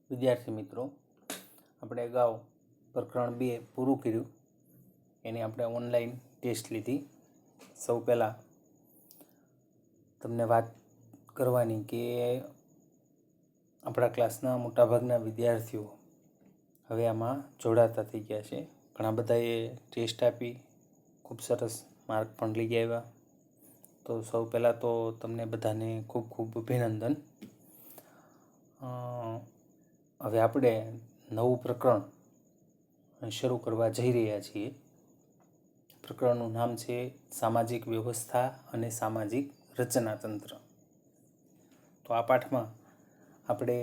વિદ્યાર્થી મિત્રો, આપણે અગાઉ પ્રકરણ 2 પૂરું કર્યું. એની આપણે ઓનલાઈન ટેસ્ટ લીધી. સૌ પહેલાં તમને વાત કરવાની કે આપણા ક્લાસના મોટાભાગના વિદ્યાર્થીઓ હવે આમાં જોડાતા થઈ ગયા છે. ઘણા બધાએ ટેસ્ટ આપી, ખૂબ સરસ માર્ક પણ લઈ આવ્યા. તો સૌ પહેલાં તો તમને બધાને ખૂબ ખૂબ અભિનંદન. હવે આપણે નવું પ્રકરણ શરૂ કરવા જઈ રહ્યા છીએ. પ્રકરણનું નામ છે સામાજિક વ્યવસ્થા અને સામાજિક રચનાતંત્ર. તો આ પાઠમાં આપણે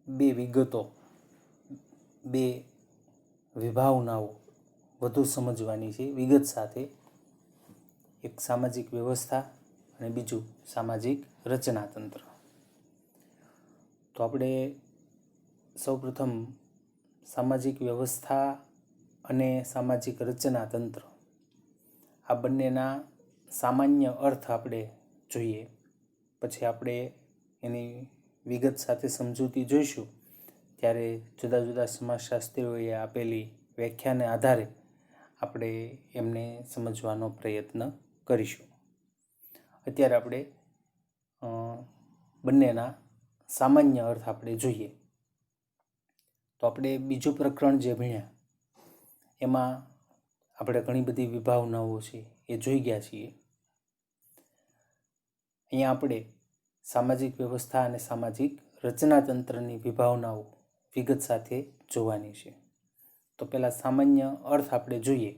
બે વિગતો, બે વિભાવનાઓ વધુ સમજવાની છે વિગત સાથે. એક સામાજિક વ્યવસ્થા અને બીજું સામાજિક રચનાતંત્ર. તો આપણે સૌપ્રથમ સામાજિક વ્યવસ્થા અને સામાજિક રચનાતંત્ર આ બંનેના સામાન્ય અર્થ આપણે જોઈએ. પછી આપણે એની વિગત સાથે સમજૂતી જોઈશું. ત્યારે જુદા જુદા સમાજશાસ્ત્રીઓએ આપેલી વ્યાખ્યાને આધારે આપણે એમને સમજવાનો પ્રયત્ન કરીશું. અત્યારે આપણે બંનેના સામાન્ય અર્થ આપણે જોઈએ. તો આપણે બીજું પ્રકરણ જે ભણ્યા એમાં આપણે ઘણી બધી વિભાવનાઓ છે એ જોઈ ગયા છીએ. અહીંયા આપણે સામાજિક વ્યવસ્થા અને સામાજિક રચનાતંત્રની વિભાવનાઓ વિગત સાથે જોવાની છે. તો પહેલાં સામાન્ય અર્થ આપણે જોઈએ.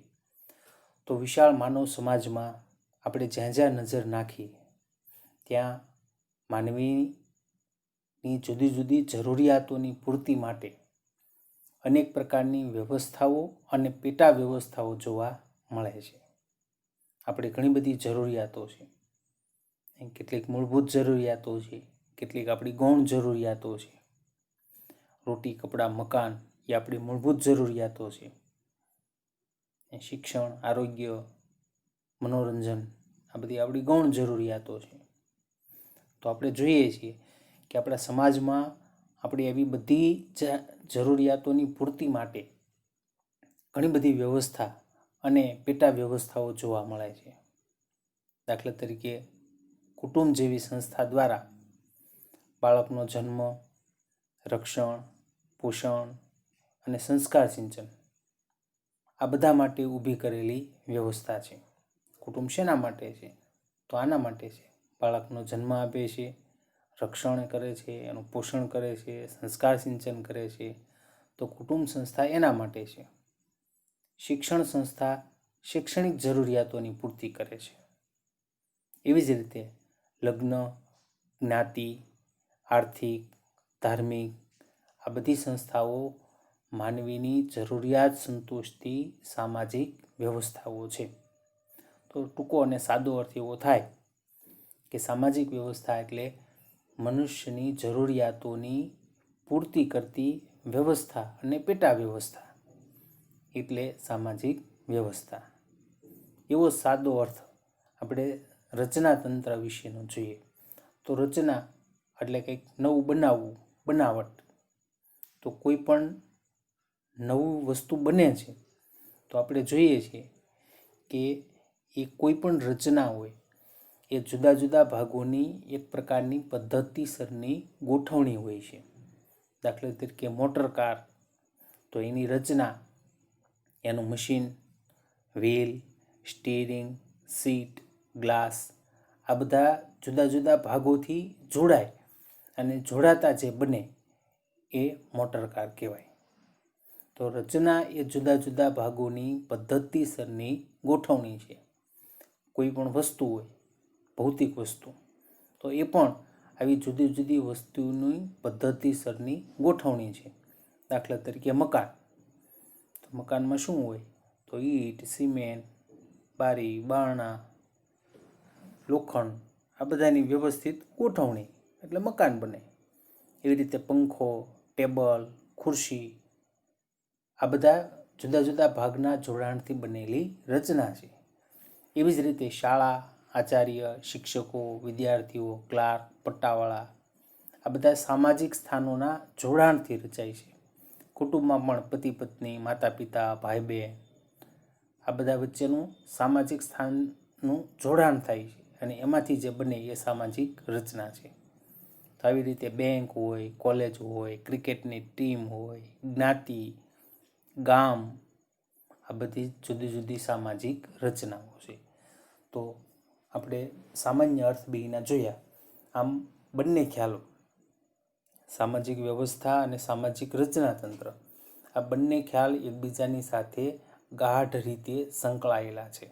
તો વિશાળ માનવ સમાજમાં આપણે જ્યાં જ્યાં નજર નાખીએ ત્યાં માનવીની જુદી જુદી જરૂરિયાતોની પૂર્તિ માટે અનેક પ્રકારની વ્યવસ્થાઓ અને પેટા વ્યવસ્થાઓ જોવા મળે છે. આપણે ઘણી બધી જરૂરિયાતો છે. કેટલીક મૂળભૂત જરૂરિયાતો છે, કેટલીક આપણી ગૌણ જરૂરિયાતો છે. રોટી, કપડાં, મકાન એ આપણી મૂળભૂત જરૂરિયાતો છે. શિક્ષણ, આરોગ્ય, મનોરંજન આ બધી આપણી ગૌણ જરૂરિયાતો છે. તો આપણે જોઈએ છીએ કે આપણા સમાજમાં આપણી એવી બધી જરૂરિયાતોની પૂર્તિ માટે ઘણી બધી વ્યવસ્થા અને પેટા વ્યવસ્થાઓ જોવા મળે છે. દાખલા તરીકે કુટુંબ જેવી સંસ્થા દ્વારા બાળકનો જન્મ, રક્ષણ, પોષણ અને સંસ્કાર સિંચન આ બધા માટે ઊભી કરેલી વ્યવસ્થા છે. કુટુંબ શેના માટે છે? તો આના માટે છે. બાળકનો જન્મ આપે છે, રક્ષણ કરે છે, એનું પોષણ કરે છે, સંસ્કાર સિંચન કરે છે. તો કુટુંબ સંસ્થા એના માટે છે. શિક્ષણ સંસ્થા શૈક્ષણિક જરૂરિયાતોની પૂર્તિ કરે છે. એવી જ રીતે લગ્ન, જ્ઞાતિ, આર્થિક, ધાર્મિક આ બધી સંસ્થાઓ માનવીની જરૂરિયાત સંતોષતી સામાજિક વ્યવસ્થાઓ છે. તો ટૂંકો અને સાદો અર્થ એવો થાય કે સામાજિક વ્યવસ્થા એટલે મનુષ્યની જરૂરિયાતોની પૂર્તિ કરતી વ્યવસ્થા અને પેટા વ્યવસ્થા એટલે સામાજિક વ્યવસ્થા. એવો સાદો અર્થ આપણે રચનાતંત્ર વિશેનો જોઈએ. તો રચના એટલે કંઈક નવું બનાવવું, બનાવટ. તો કોઈ પણ નવું વસ્તુ બને છે તો આપણે જોઈએ છીએ કે એ કોઈ પણ રચના હોય એ જુદા જુદા ભાગોની એક પ્રકારની પદ્ધતિસરની ગોઠવણી હોય છે. દાખલા તરીકે મોટર કાર, તો એની રચના, એનું machine, wheel, steering, seat, glass આ બધા જુદા જુદા ભાગોથી જોડાય અને જોડાતા જે બને એ મોટર કાર કહેવાય. તો રચના એ જુદા જુદા ભાગોની પદ્ધતિસરની ગોઠવણી છે. કોઈ પણ વસ્તુ હોય, ભૌતિક વસ્તુ, તો એ પણ આવી જુદી જુદી વસ્તુની પદ્ધતિસરની ગોઠવણી છે. દાખલા તરીકે મકાન. તો મકાનમાં શું હોય? તો ઈંટ, સિમેન્ટ, બારી, બારણા, લોખંડ આ બધાની વ્યવસ્થિત ગોઠવણી એટલે મકાન બને. એવી રીતે પંખો, ટેબલ, ખુરશી આ બધા જુદા જુદા ભાગના જોડાણથી બનેલી રચના છે. એવી જ રીતે શાળા, આચાર્ય, શિક્ષકો, વિદ્યાર્થીઓ, ક્લાર્ક, પટ્ટાવાળા આ બધા સામાજિક સ્થાનોના જોડાણથી રચાય છે. કુટુંબમાં પણ પતિ પત્ની, માતા પિતા, ભાઈ બહેન આ બધા વચ્ચેનું સામાજિક સ્થાનનું જોડાણ થાય છે અને એમાંથી જે બને એ સામાજિક રચના છે. તો આવી રીતે બેંક હોય, કોલેજ હોય, ક્રિકેટની ટીમ હોય, જ્ઞાતિ, ગામ આ બધી જુદી જુદી સામાજિક રચનાઓ છે. તો આપણે સામાન્ય અર્થ બેયના જોયા. આમ બંને ખ્યાલો સામાજિક વ્યવસ્થા અને સામાજિક રચનાતંત્ર આ બંને ખ્યાલ એકબીજાની સાથે ગાઢ રીતે સંકળાયેલા છે.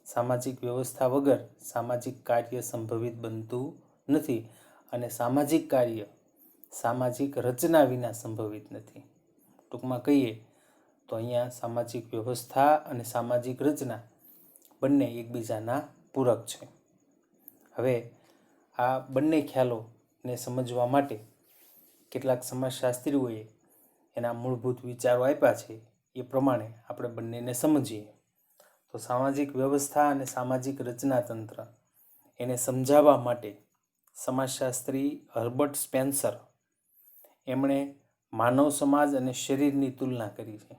સામાજિક વ્યવસ્થા વગર સામાજિક કાર્ય સંભવિત બનતું નથી અને સામાજિક કાર્ય સામાજિક રચના વિના સંભવિત નથી. ટૂંકમાં કહીએ તો અહીંયા સામાજિક વ્યવસ્થા અને સામાજિક રચના બંને એકબીજાના પૂરક છે. હવે આ બંને ખ્યાલોને સમજવા માટે કેટલાક સમાજશાસ્ત્રીઓએ એના મૂળભૂત વિચારો આપ્યા છે. એ પ્રમાણે આપણે બંનેને સમજીએ. તો સામાજિક વ્યવસ્થા અને સામાજિક રચનાતંત્ર એને સમજાવવા માટે સમાજશાસ્ત્રી હર્બર્ટ સ્પેન્સર એમણે માનવ સમાજ અને શરીરની તુલના કરી છે.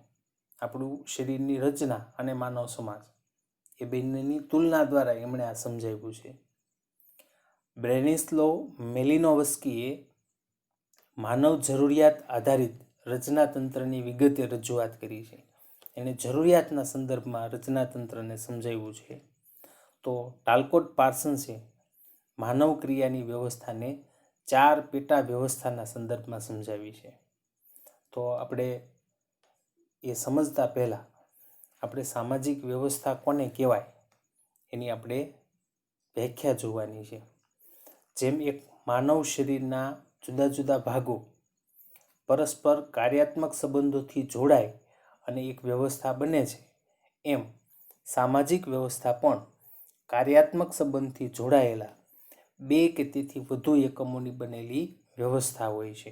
આપણું શરીરની રચના અને માનવ સમાજ એ બંનેની તુલના દ્વારા એમણે આ સમજાવ્યું છે. બ્રેનિસ્લો મેલિનોવસ્કીએ માનવ જરૂરિયાત આધારિત રચનાતંત્રની વિગતે રજૂઆત કરી છે. એને જરૂરિયાતના સંદર્ભમાં રચનાતંત્રને સમજાવ્યું છે. તો ટાલકોટ પાર્સન્સે માનવ ક્રિયાની વ્યવસ્થાને 4 પેટા વ્યવસ્થાના સંદર્ભમાં સમજાવી છે. તો આપણે એ સમજતા પહેલાં આપણે સામાજિક વ્યવસ્થા કોને કહેવાય એની આપણે વ્યાખ્યા જોવાની છે. જેમ એક માનવ શરીરના જુદા જુદા ભાગો પરસ્પર કાર્યાત્મક સંબંધોથી જોડાય અને એક વ્યવસ્થા બને છે, એમ સામાજિક વ્યવસ્થા પણ કાર્યાત્મક સંબંધથી જોડાયેલા 2 કે તેથી વધુ એકમોની બનેલી વ્યવસ્થા હોય છે.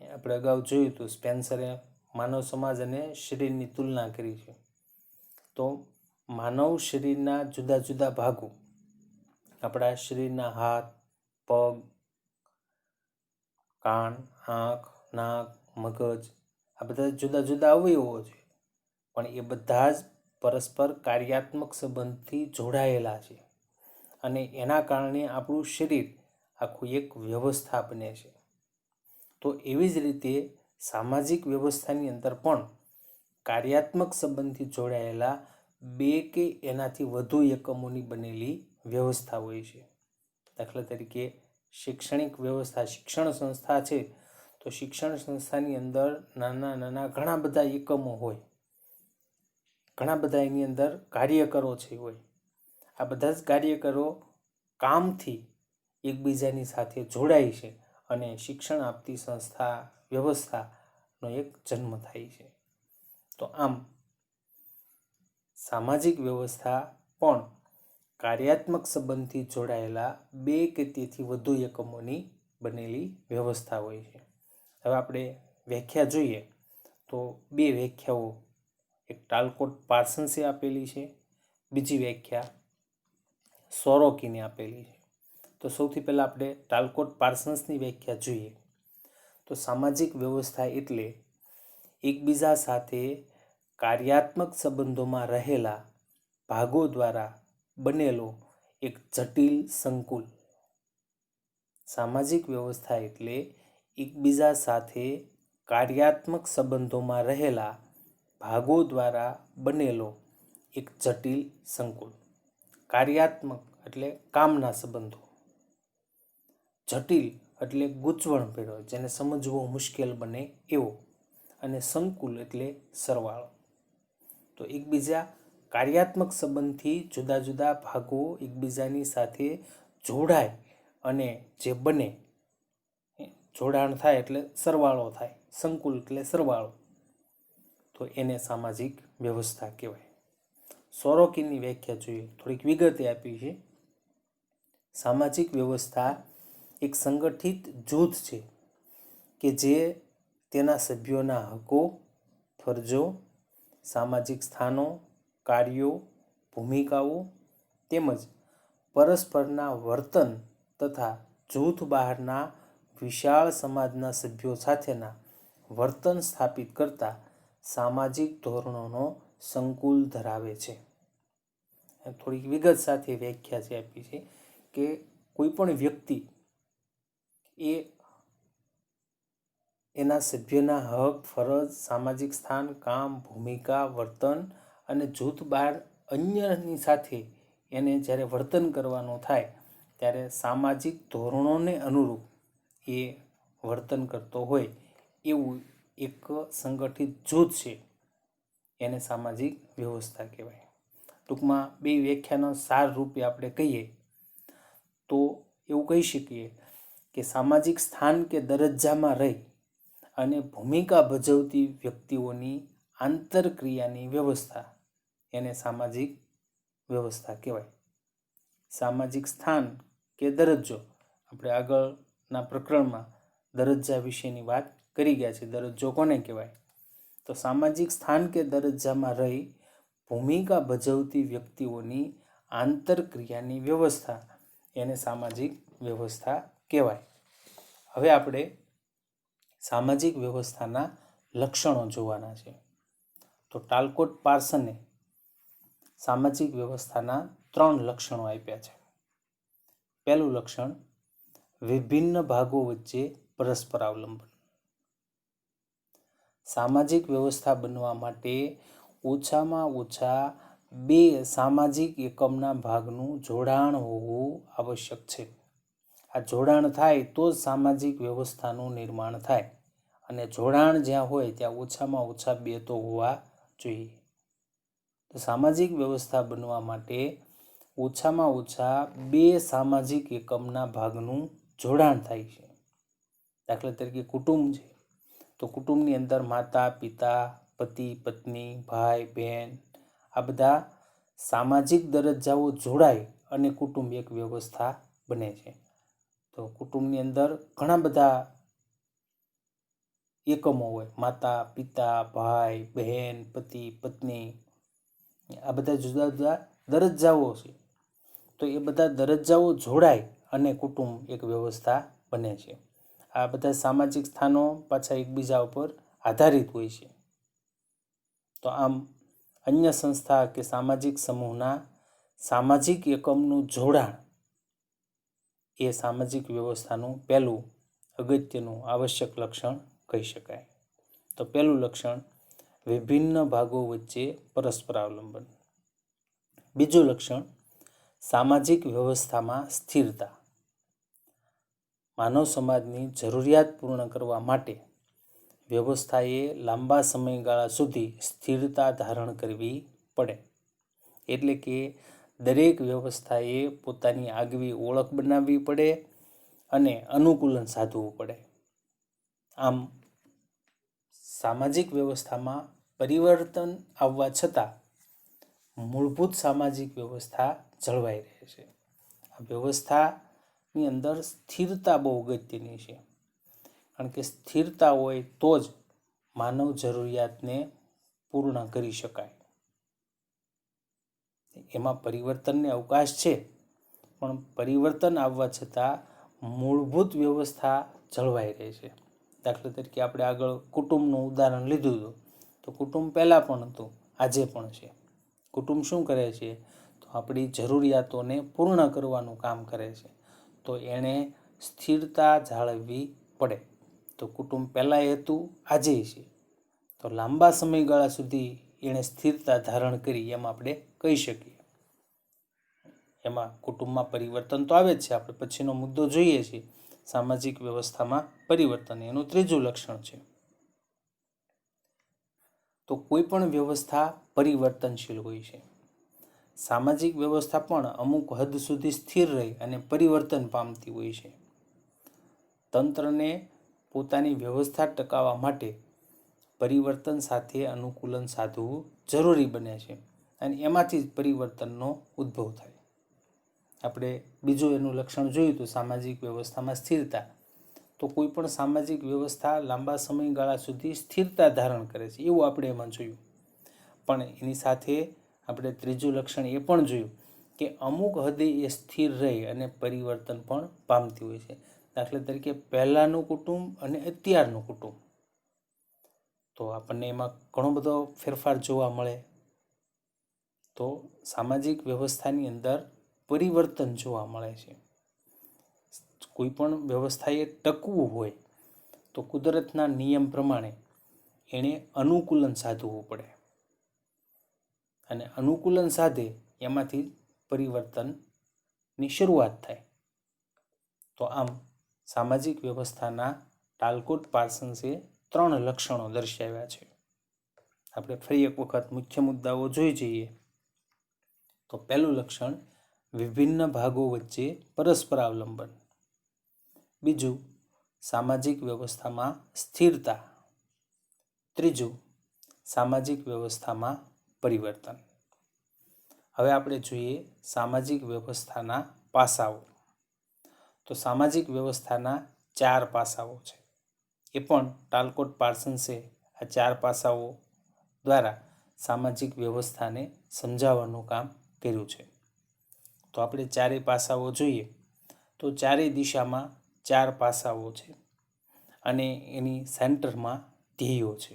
આપણે અગાઉ જોયું હતું, સ્પેન્સરે માનવ સમાજ અને શરીરની તુલના કરી છે. તો માનવ શરીરના જુદા જુદા ભાગો આપણા શરીરના હાથ, પગ, કાન, આંખ, નાક, મગજ આ બધા જુદા જુદા અવયવો છે, પણ એ બધા જ પરસ્પર કાર્યાત્મક સંબંધથી જોડાયેલા છે અને એના કારણે આપણું શરીર આખું એક વ્યવસ્થા બને છે. તો એવી જ રીતે સામાજિક વ્યવસ્થાની અંદર પણ કાર્યાત્મક સંબંધથી જોડાયેલા 2 કે એનાથી વધુ એકમોની બનેલી વ્યવસ્થા હોય છે. દાખલા તરીકે શૈક્ષણિક વ્યવસ્થા, શિક્ષણ સંસ્થા છે, તો શિક્ષણ સંસ્થાની અંદર નાના નાના ઘણા બધા એકમો હોય, ઘણા બધા એની અંદર કાર્યકરો છે હોય. આ બધા જ કાર્યકરો કામથી એકબીજાની સાથે જોડાય છે અને શિક્ષણ આપતી સંસ્થા વ્યવસ્થાનો એક જન્મ થાય છે. તો આમ સામાજિક વ્યવસ્થા પણ કાર્યાત્મક સંબંધથી જોડાયેલા 2 કે તેથી વધુ એકમોની બનેલી વ્યવસ્થા હોય છે. હવે આપણે વ્યાખ્યા જોઈએ તો 2 વ્યાખ્યાઓ એક ટાલકોટ પાર્સન્સે આપેલી છે, બીજી વ્યાખ્યા સોરોકીને આપેલી છે. તો સૌથી પહેલાં આપણે ટાલકોટ પાર્સન્સની વ્યાખ્યા જોઈએ. તો સામાજિક વ્યવસ્થા એટલે એકબીજા સાથે કાર્યાત્મક સંબંધોમાં રહેલા ભાગો દ્વારા બનેલો એક જટિલ સંકુલ. સામાજિક વ્યવસ્થા એટલે એકબીજા સાથે કાર્યાત્મક સંબંધોમાં રહેલા ભાગો દ્વારા બનેલો એક જટિલ સંકુલ. કાર્યાત્મક એટલે કામના સંબંધો, જટિલ એટલે ગૂંચવણભર્યો, જેને સમજવો મુશ્કેલ બને એવો, અને સંકુલ એટલે સરવાળો. તો એકબીજા કાર્યાત્મક સંબંધથી જુદા જુદા ભાગો એકબીજાની સાથે જોડાય અને જે બને, જોડાણ થાય એટલે સરવાળો થાય, સંકુલ એટલે સરવાળો, તો એને સામાજિક વ્યવસ્થા કહેવાય. સોરોકીની વ્યાખ્યા જોઈએ, થોડીક વિગતે આપી છે. સામાજિક વ્યવસ્થા એક સંગઠિત જૂથ છે કે જે તેના સભ્યોના હકો, ફરજો, સામાજિક સ્થાનો, કાર્યો, ભૂમિકાઓ તેમજ પરસ્પરના વર્તન તથા જૂથ બહારના વિશાળ સમાજના સભ્યો સાથેના વર્તન સ્થાપિત કરતા સામાજિક ધોરણોનો સંકુલ ધરાવે છે. થોડીક વિગત સાથે વ્યાખ્યા છે આપી છે કે કોઈ પણ વ્યક્તિ એ એના સભ્યના હક, ફરજ, સામાજિક સ્થાન, કામ, ભૂમિકા, વર્તન અને જૂથ બહાર અન્યની સાથે એને જ્યારે વર્તન કરવાનું થાય ત્યારે સામાજિક ધોરણોને અનુરૂપ એ વર્તન કરતો હોય એવું એક સંગઠિત જૂથ છે, એને સામાજિક વ્યવસ્થા કહેવાય. ટૂંકમાં બે વ્યાખ્યાનો સાર રૂપે આપણે કહીએ તો એવું કહી શકીએ કે સામાજિક સ્થાન કે દરજ્જામાં રહી અને ભૂમિકા ભજવતી વ્યક્તિઓની આંતરક્રિયાની વ્યવસ્થા એને સામાજિક વ્યવસ્થા કહેવાય. સામાજિક સ્થાન કે દરજ્જો, આપણે આગળના પ્રકરણમાં દરજ્જા વિશેની વાત કરી ગયા છે. દરજ્જો કોને કહેવાય? તો સામાજિક સ્થાન કે દરજ્જામાં રહી ભૂમિકા ભજવતી વ્યક્તિઓની આંતરક્રિયાની વ્યવસ્થા એને સામાજિક વ્યવસ્થા કહેવાય. હવે આપણે સામાજિક વ્યવસ્થાના લક્ષણો જોવાના છે. તો ટાલકોટ પાર્સને સામાજિક વ્યવસ્થાના 3 લક્ષણો આપ્યા છે. પહેલું લક્ષણ, વિભિન્ન ભાગો વચ્ચે પરસ્પર અવલંબન. સામાજિક વ્યવસ્થા બનવા માટે ઓછામાં ઓછા 2 સામાજિક એકમના ભાગનું જોડાણ હોવું આવશ્યક છે. આ જોડાણ થાય તો જ સામાજિક વ્યવસ્થાનું નિર્માણ થાય, અને જોડાણ જ્યાં હોય ત્યાં ઓછામાં ઓછા 2 તો હોવા જોઈએ. તો સામાજિક વ્યવસ્થા બનવા માટે ઓછામાં ઓછા 2 સામાજિક એકમના ભાગનું જોડાણ થાય છે. દાખલા તરીકે કુટુંબ છે, તો કુટુંબની અંદર માતા, પિતા, પતિ, પત્ની, ભાઈ, બહેન, આ બધા સામાજિક દરજ્જાઓ જોડાય અને કુટુંબ એક વ્યવસ્થા બને છે. તો કુટુંબની અંદર ઘણા બધા એકમો હોય, માતા, પિતા, ભાઈ, બહેન, પતિ, પત્ની, આ બધા જુદા જુદા દરજ્જાઓ છે. તો એ બધા દરજ્જાઓ જોડાય અને કુટુંબ એક વ્યવસ્થા બને છે. આ બધા સામાજિક સ્થાનો પાછા એકબીજા ઉપર આધારિત હોય છે. તો આમ અન્ય સંસ્થા કે સામાજિક સમૂહના સામાજિક એકમનું જોડાણ એ સામાજિક વ્યવસ્થાનું પહેલું અગત્યનું આવશ્યક લક્ષણ કહી શકાય. તો પહેલું લક્ષણ, વિભિન્ન ભાગો વચ્ચે પરસ્પર અવલંબન. બીજું લક્ષણ, સામાજિક વ્યવસ્થામાં સ્થિરતા. માનવ સમાજની જરૂરિયાત પૂર્ણ કરવા માટે વ્યવસ્થાએ લાંબા સમયગાળા સુધી સ્થિરતા ધારણ કરવી પડે. એટલે કે દરેક વ્યવસ્થાએ પોતાની આગવી ઓળખ બનાવવી પડે અને અનુકૂલન સાધવું પડે. આમ સામાજિક વ્યવસ્થામાં પરિવર્તન આવવા છતાં મૂળભૂત સામાજિક વ્યવસ્થા જળવાઈ રહે છે. આ વ્યવસ્થાની અંદર સ્થિરતા બહુ અગત્યની છે, કારણ કે સ્થિરતા હોય તો જ માનવ જરૂરિયાતને પૂર્ણ કરી શકાય. એમાં પરિવર્તનને અવકાશ છે, પણ પરિવર્તન આવવા છતાં મૂળભૂત વ્યવસ્થા જળવાઈ રહે છે. દાખલા તરીકે આપણે આગળ કુટુંબનું ઉદાહરણ લીધું હતું, તો કુટુંબ પહેલાં પણ હતું, આજે પણ છે. કુટુંબ શું કરે છે? તો આપણી જરૂરિયાતોને પૂર્ણ કરવાનું કામ કરે છે. તો એણે સ્થિરતા જાળવવી પડે. તો કુટુંબ પહેલાં હતું, આજે છે. તો લાંબા સમયગાળા સુધી એણે સ્થિરતા ધારણ કરી એમ આપણે કહી શકીએ. એમાં કુટુંબમાં પરિવર્તન તો આવે જ છે. આપણે પછીનો મુદ્દો જોઈએ છીએ, સામાજિક વ્યવસ્થામાં પરિવર્તન, એનું ત્રીજું લક્ષણ છે. તો કોઈ પણ વ્યવસ્થા પરિવર્તનશીલ હોય છે. સામાજિક વ્યવસ્થા પણ અમુક હદ સુધી સ્થિર રહી અને પરિવર્તન પામતી હોય છે. તંત્રને પોતાની વ્યવસ્થા ટકાવવા માટે પરિવર્તન સાથે અનુકૂલન સાધવું જરૂરી બને છે, અને એમાંથી જ પરિવર્તનનો ઉદ્ભવ થાય. આપણે બીજું એનું લક્ષણ જોયું હતું, સામાજિક વ્યવસ્થામાં સ્થિરતા. તો કોઈ પણ સામાજિક વ્યવસ્થા લાંબા સમયગાળા સુધી સ્થિરતા ધારણ કરે છે, એવું આપણે એમાં જોયું. પણ એની સાથે આપણે ત્રીજું લક્ષણ એ પણ જોયું કે અમુક હદે એ સ્થિર રહી અને પરિવર્તન પણ પામતી હોય છે. દાખલા તરીકે પહેલાંનું કુટુંબ અને અત્યારનું કુટુંબ, તો આપણને એમાં ઘણો બધો ફેરફાર જોવા મળે. તો સામાજિક વ્યવસ્થાની અંદર પરિવર્તન જોવા મળે છે. કોઈ પણ વ્યવસ્થાએ ટકવું હોય તો કુદરતના નિયમ પ્રમાણે એણે અનુકૂલન સાધવું પડે, અને અનુકૂલન સાધે એમાંથી પરિવર્તનની શરૂઆત થાય. તો આમ સામાજિક વ્યવસ્થાના ટાલકોટ પાર્સન્સે 3 લક્ષણો દર્શાવ્યા છે. આપણે ફરી એક વખત મુખ્ય મુદ્દાઓ જોઈ જઈએ. તો પહેલું લક્ષણ વિભિન્ન ભાગો વચ્ચે પરસ્પરાવલંબન. બીજું સામાજિક વ્યવસ્થામાં સ્થિરતા. ત્રીજું સામાજિક વ્યવસ્થામાં પરિવર્તન. હવે આપણે જોઈએ સામાજિક વ્યવસ્થાના પાસાઓ. તો સામાજિક વ્યવસ્થાના 4 પાસાઓ છે. એ પણ ટાલકોટ પાર્સન્સે આ 4 પાસાઓ દ્વારા સામાજિક વ્યવસ્થાને સમજાવવાનું કામ કર્યું છે. તો આપણે 4 પાસાઓ જોઈએ તો 4 દિશામાં 4 પાસાઓ છે અને એની સેન્ટરમાં ધ્યેયો છે.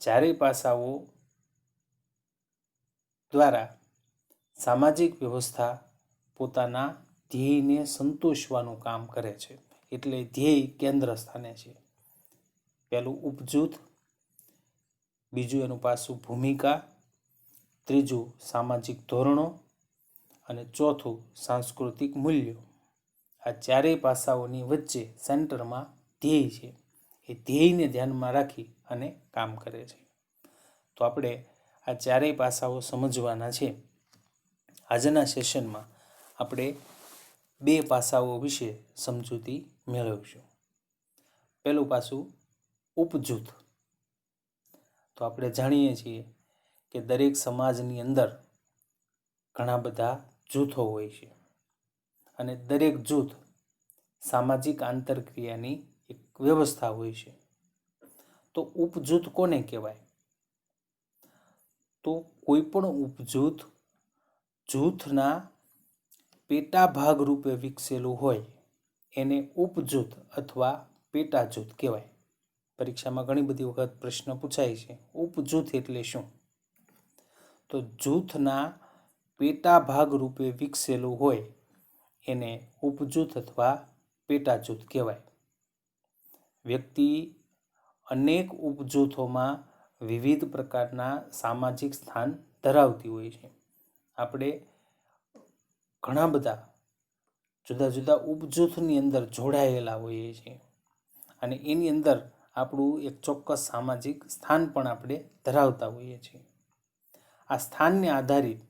4 પાસાઓ દ્વારા સામાજિક વ્યવસ્થા પોતાના ધ્યેયને સંતોષવાનું કામ કરે છે. એટલે ધ્યેય કેન્દ્ર સ્થાને છે. પહેલું ઉપજૂથ, બીજું એનું પાસું ભૂમિકા, ત્રીજું સામાજિક ધોરણો અને ચોથું સાંસ્કૃતિક મૂલ્યો. આ 4 પાસાઓની વચ્ચે સેન્ટરમાં ધ્યેય છે. એ ધ્યેયને ધ્યાનમાં રાખી અને કામ કરે છે. તો આપણે આ 4 પાસાઓ સમજવાના છે. આજના સેશનમાં આપણે 2 પાસાઓ વિશે સમજૂતી મેળવીશું. પહેલું પાસું ઉપજૂથ. તો આપણે જાણીએ છીએ કે દરેક સમાજની અંદર ઘણા બધા જૂથો હોય છે અને દરેક જૂથ સામાજિક આંતરક્રિયાની એક વ્યવસ્થા હોય છે. તો ઉપજૂથ કોને કહેવાય? તો કોઈ પણ ઉપજૂથ જૂથના પેટા ભાગ રૂપે વિકસેલું હોય એને ઉપજૂથ અથવા પેટા જૂથ કહેવાય. પરીક્ષામાં ઘણી બધી વખત પ્રશ્ન પૂછાય છે, ઉપજૂથ એટલે શું? તો જૂથના પેટા ભાગ રૂપે વિકસેલું હોય એને ઉપજૂથ અથવા પેટા જૂથ કહેવાય. વ્યક્તિ અનેક ઉપજૂથોમાં વિવિધ પ્રકારના સામાજિક સ્થાન ધરાવતી હોય છે. આપણે ઘણા બધા જુદા જુદા ઉપજૂથની અંદર જોડાયેલા હોઈએ છીએ અને એની અંદર આપણું એક ચોક્કસ સામાજિક સ્થાન પણ આપણે ધરાવતા હોઈએ છીએ. આ સ્થાનને આધારિત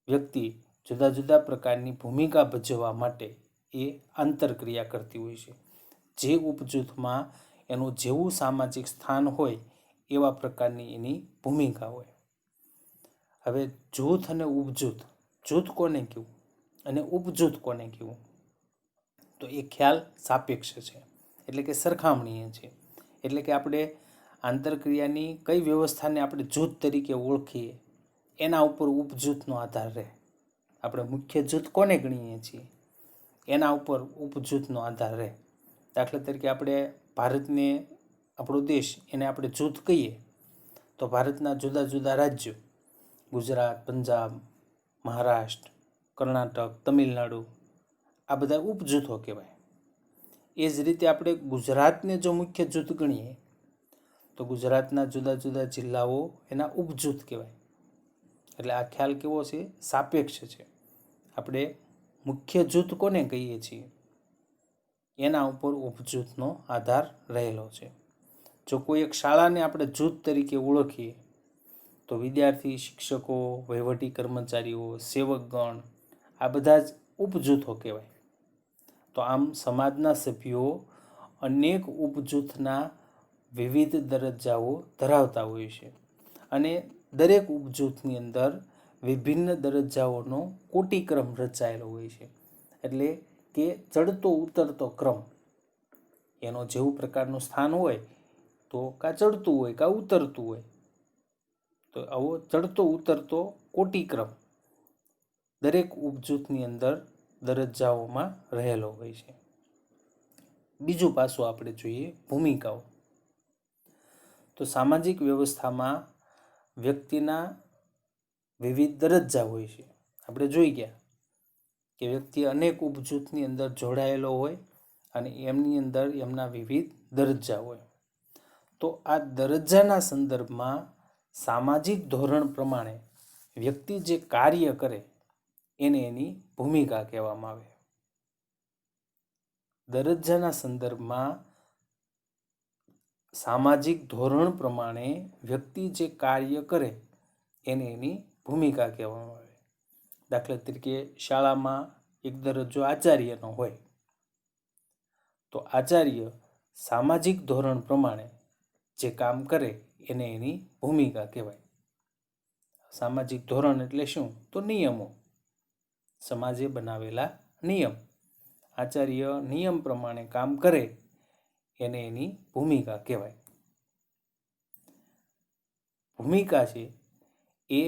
વ્યક્તિ જુદા જુદા પ્રકારની ભૂમિકા ભજવવા માટે એ આંતરક્રિયા કરતી હોય છે. જે ઉપજૂથમાં એનું જેવું સામાજિક સ્થાન હોય એવા પ્રકારની એની ભૂમિકા હોય. હવે જૂથ અને ઉપજૂથ, જૂથ કોને કહેવું અને ઉપજૂથ કોને કહેવું? તો એ ખ્યાલ સાપેક્ષ છે, એટલે કે સરખામણીય છે. એટલે કે આપણે આંતરક્રિયાની કઈ વ્યવસ્થાને આપણે જૂથ તરીકે ઓળખીએ એના ઉપર ઉપજૂથનો આધાર રહે. આપણે મુખ્ય જૂથ કોને ગણીએ છીએ એના ઉપર ઉપજૂથનો આધાર રહે. દાખલા તરીકે આપણે ભારતને, આપણો દેશ, એને આપણે જૂથ કહીએ તો ભારતના જુદા જુદા રાજ્યો, ગુજરાત, પંજાબ, મહારાષ્ટ્ર, કર્ણાટક, તમિલનાડુ, આ બધા ઉપજૂથો કહેવાય. એ જ રીતે આપણે ગુજરાતને જો મુખ્ય જૂથ ગણીએ તો ગુજરાતના જુદા જુદા જિલ્લાઓ એના ઉપજૂથ કહેવાય. એટલે આ ખ્યાલ કેવો છે? સાપેક્ષ છે. આપણે મુખ્ય જૂથ કોને કહીએ છીએ એના ઉપર ઉપજૂથનો આધાર રહેલો છે. જો કોઈ એક શાળાને આપણે જૂથ તરીકે ઓળખીએ તો વિદ્યાર્થી, શિક્ષકો, વહીવટી કર્મચારીઓ, સેવકગણ, આ બધા જ ઉપજૂથો કહેવાય. તો આમ સમાજના સભ્યો અનેક ઉપજૂથના વિવિધ દરજ્જાઓ ધરાવતા હોય છે અને દરેક ઉપજૂથની અંદર વિભિન્ન દરજ્જાઓનો કોટિક્રમ રચાયેલો હોય છે. એટલે કે ચડતો ઉતરતો ક્રમ, એનો જેવું પ્રકારનું સ્થાન હોય તો કાં ચડતું હોય કાં ઉતરતું હોય. તો આવો ચડતો ઉતરતો કોટિક્રમ દરેક ઉપજૂથની અંદર દરજ્જાઓમાં રહેલો હોય છે. બીજું પાસું આપણે જોઈએ ભૂમિકાઓ. તો સામાજિક વ્યવસ્થામાં વ્યક્તિના વિવિધ દરજ્જા હોય છે. આપણે જોઈ ગયા કે વ્યક્તિ અનેક ઉપજૂથની અંદર જોડાયેલો હોય અને એમની અંદર એમના વિવિધ દરજ્જા હોય. તો આ દરજ્જાના સંદર્ભમાં સામાજિક ધોરણ પ્રમાણે વ્યક્તિ જે કાર્ય કરે એને એની ભૂમિકા કહેવામાં આવે. દરજ્જાના સંદર્ભમાં સામાજિક ધોરણ પ્રમાણે વ્યક્તિ જે કાર્ય કરે એને એની ભૂમિકા કહેવામાં આવે. દાખલા તરીકે શાળામાં એક દરજ્જો આચાર્યનો હોય, તો આચાર્ય સામાજિક ધોરણ પ્રમાણે જે કામ કરે એને એની ભૂમિકા કહેવાય. સામાજિક ધોરણ એટલે શું? તો નિયમો, સમાજે બનાવેલા નિયમ. આચાર્ય નિયમ પ્રમાણે કામ કરે એને એની ભૂમિકા કહેવાય. ભૂમિકા છે એ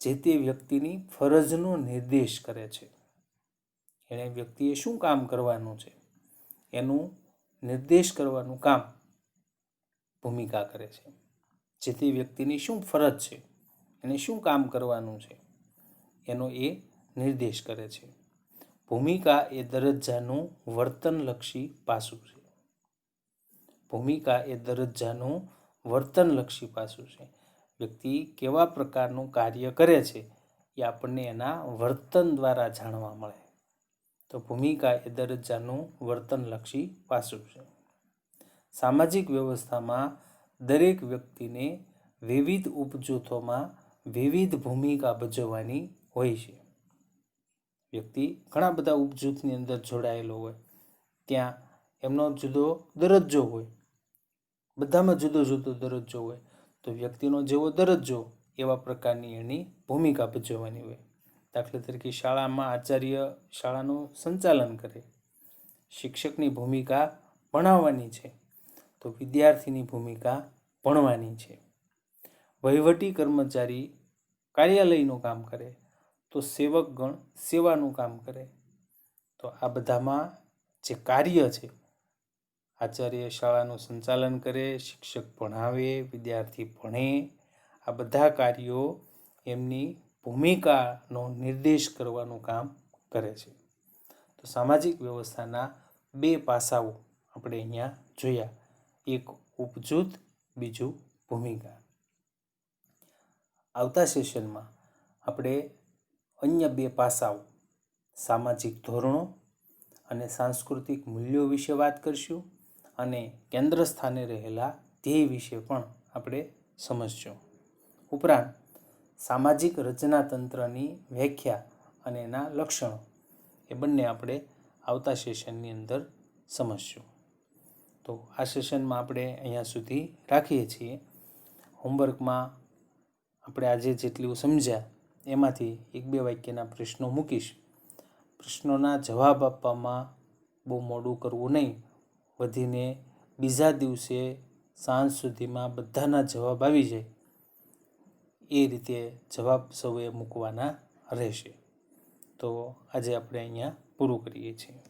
જે તે વ્યક્તિની ફરજનો નિર્દેશ કરે છે. એને વ્યક્તિએ શું કામ કરવાનું છે એનું નિર્દેશ કરવાનું કામ ભૂમિકા કરે છે. જે તે વ્યક્તિની શું ફરજ છે, એને શું કામ કરવાનું છે એનો એ નિર્દેશ કરે છે. ભૂમિકા એ દરજ્જાનું વર્તનલક્ષી પાસું છે. ભૂમિકા એ દરજ્જાનું વર્તનલક્ષી પાસું છે. વ્યક્તિ કેવા પ્રકારનું કાર્ય કરે છે એ આપણને એના વર્તન દ્વારા જાણવા મળે. તો ભૂમિકા એ દરજ્જાનું વર્તનલક્ષી પાસું છે. સામાજિક વ્યવસ્થામાં દરેક વ્યક્તિને વિવિધ ઉપજૂથોમાં વિવિધ ભૂમિકા ભજવવાની હોય છે. વ્યક્તિ ઘણા બધા ઉપજૂથની અંદર જોડાયેલો હોય, ત્યાં એમનો જુદો દરજ્જો હોય, બધામાં જુદો જુદો દરજ્જો હોય. તો વ્યક્તિનો જેવો દરજ્જો એવા પ્રકારની એની ભૂમિકા ભજવવાની હોય. દાખલા તરીકે શાળામાં આચાર્ય શાળાનું સંચાલન કરે, શિક્ષકની ભૂમિકા ભણાવવાની છે, તો વિદ્યાર્થીની ભૂમિકા ભણવાની છે. વહીવટી કર્મચારી કાર્યાલયનું કામ કરે, તો સેવકગણ સેવાનું કામ કરે. તો આ બધામાં જે કાર્ય છે, આચાર્ય શાળાનું સંચાલન કરે, શિક્ષક ભણાવે, વિદ્યાર્થી ભણે, આ બધા કાર્યો એમની ભૂમિકાનો નિર્દેશ કરવાનું કામ કરે છે. તો સામાજિક વ્યવસ્થાના બે પાસાઓ આપણે અહીંયા જોયા, એક ઉપજૂથ, બીજું ભૂમિકા. આવતા સેશનમાં આપણે અન્ય બે પાસાઓ સામાજિક ધોરણો અને સાંસ્કૃતિક મૂલ્યો વિશે વાત કરીશું અને કેન્દ્ર સ્થાને રહેલા ધ્યેય વિશે પણ આપણે સમજશું. ઉપરાંત સામાજિક રચનાતંત્રની વ્યાખ્યા અને એના લક્ષણો એ બંને આપણે આવતા સેશનની અંદર સમજશું. તો આ સેશનમાં આપણે અહીંયા સુધી રાખીએ છીએ. હોમવર્કમાં આપણે આજે જેટલું સમજ્યા એમાંથી એક બે વાક્યના પ્રશ્નો મૂકીશ. પ્રશ્નોના જવાબ આપવામાં બહુ મોડું કરવું નહીં. વધીને બીજા દિવસે સાંજ સુધીમાં બધાના જવાબ આવી જાય એ રીતે જવાબ સૌએ મૂકવાના રહેશે. તો આજે આપણે અહીંયા પૂરું કરીએ છીએ.